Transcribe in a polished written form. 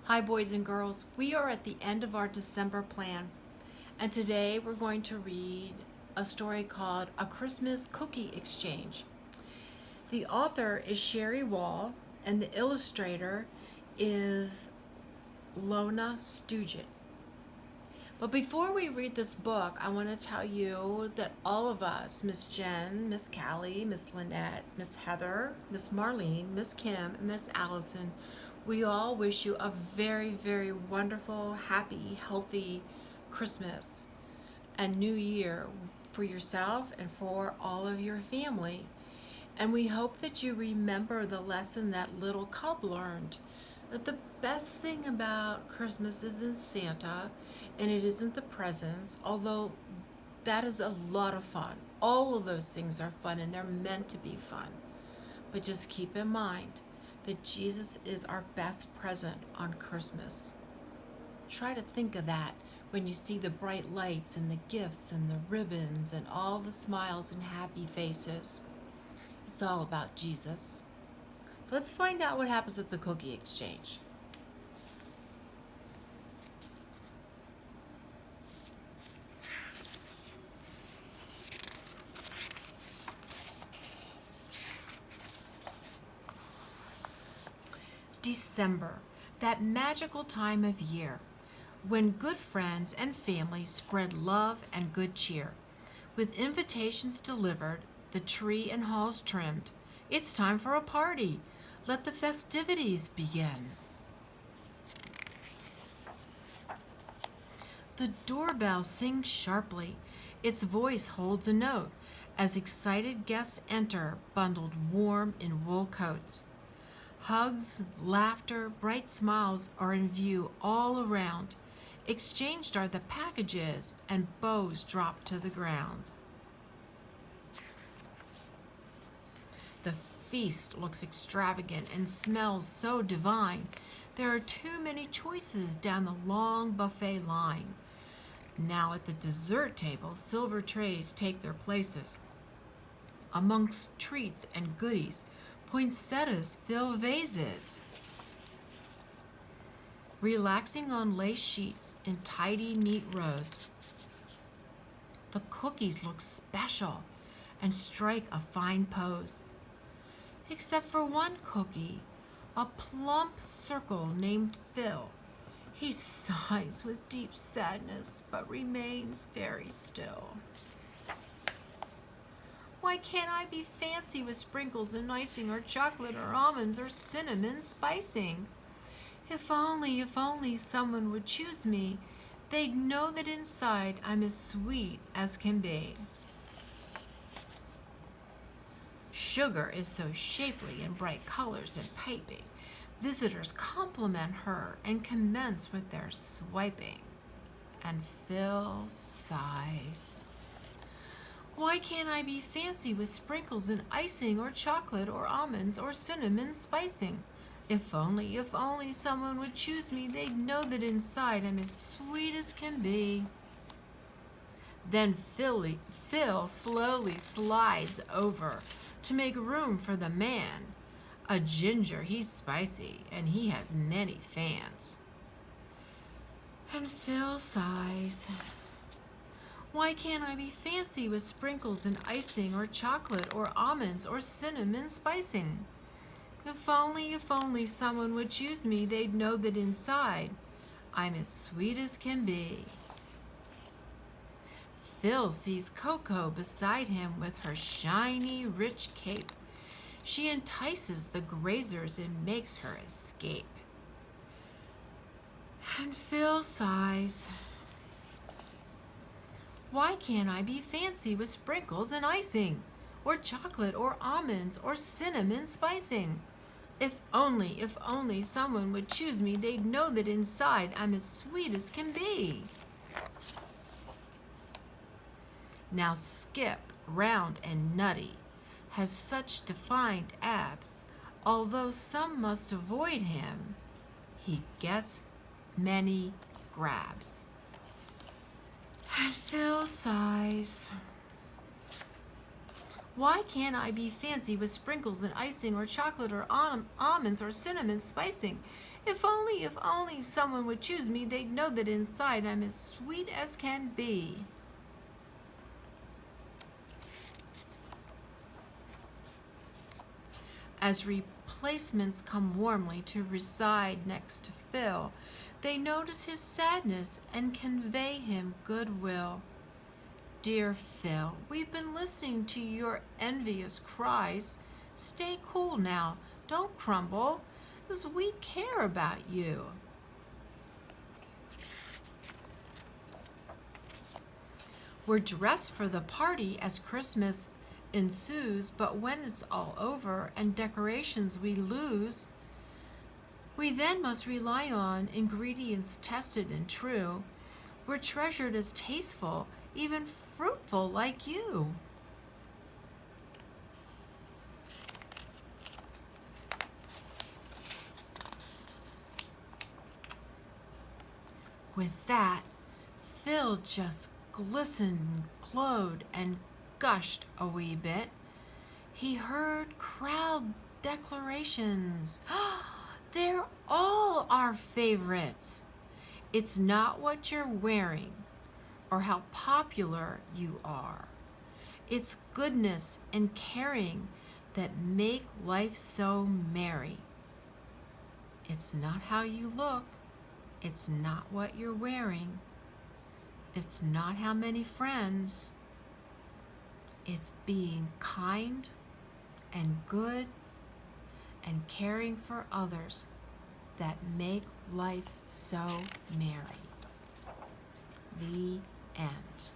Hi, boys and girls. We are at the end of our December plan, and today we're going to read a story called A Christmas Cookie Exchange. The author is Sherry Wall, and the illustrator is Lona Stugit. But before we read this book, I want to tell you that all of us, Miss Jen, Miss Callie, Miss Lynette, Miss Heather, Miss Marlene, Miss Kim, and Miss Allison, we all wish you a very, very wonderful, happy, healthy Christmas and New Year for yourself and for all of your family. And we hope that you remember the lesson that little cub learned, that the best thing about Christmas isn't Santa and it isn't the presents, although that is a lot of fun. All of those things are fun and they're meant to be fun. But just keep in mind that Jesus is our best present on Christmas. Try to think of that when you see the bright lights and the gifts and the ribbons and all the smiles and happy faces. It's all about Jesus. So let's find out what happens at the cookie exchange. December, that magical time of year when good friends and family spread love and good cheer. With invitations delivered, the tree and halls trimmed, it's time for a party. Let the festivities begin. The doorbell sings sharply. Its voice holds a note as excited guests enter, bundled warm in wool coats. Hugs, laughter, bright smiles are in view all around. Exchanged are the packages, and bows drop to the ground. The feast looks extravagant and smells so divine. There are too many choices down the long buffet line. Now at the dessert table, silver trays take their places. Amongst treats and goodies, poinsettias fill vases. Relaxing on lace sheets in tidy, neat rows. The cookies look special and strike a fine pose. Except for one cookie, a plump circle named Phil. He sighs with deep sadness, but remains very still. Why can't I be fancy with sprinkles and icing or chocolate or almonds or cinnamon spicing? If only someone would choose me, they'd know that inside I'm as sweet as can be. Sugar is so shapely in bright colors and piping. Visitors compliment her and commence with their swiping. And Phil sighs. Why can't I be fancy with sprinkles and icing or chocolate or almonds or cinnamon spicing? If only someone would choose me, they'd know that inside I'm as sweet as can be. Then Phil slowly slides over to make room for the man. A ginger, he's spicy, and he has many fans. And Phil sighs. Why can't I be fancy with sprinkles and icing or chocolate or almonds or cinnamon spicing? If only someone would choose me, they'd know that inside I'm as sweet as can be. Phil sees Coco beside him with her shiny, rich cape. She entices the grazers and makes her escape. And Phil sighs. Why can't I be fancy with sprinkles and icing, or chocolate or almonds or cinnamon spicing? If only someone would choose me, they'd know that inside I'm as sweet as can be. Now Skip, round and nutty, has such defined abs, although some must avoid him, he gets many grabs. And Phil sighs. Why can't I be fancy with sprinkles and icing or chocolate or almonds or cinnamon spicing? If only someone would choose me, they'd know that inside I'm as sweet as can be. As replacements come warmly to reside next to Phil, they notice his sadness and convey him goodwill. Dear Phil, we've been listening to your envious cries. Stay cool now, don't crumble, as we care about you. We're dressed for the party as Christmas ensues, but when it's all over and decorations we lose, we then must rely on ingredients tested and true. We're treasured as tasteful, even fruitful like you. With that, Phil just glistened, glowed, and gushed a wee bit. He heard crowd declarations. They're all our favorites. It's not what you're wearing or how popular you are. It's goodness and caring that make life so merry. It's not how you look. It's not what you're wearing. It's not how many friends. It's being kind and good and caring for others that make life so merry. The end.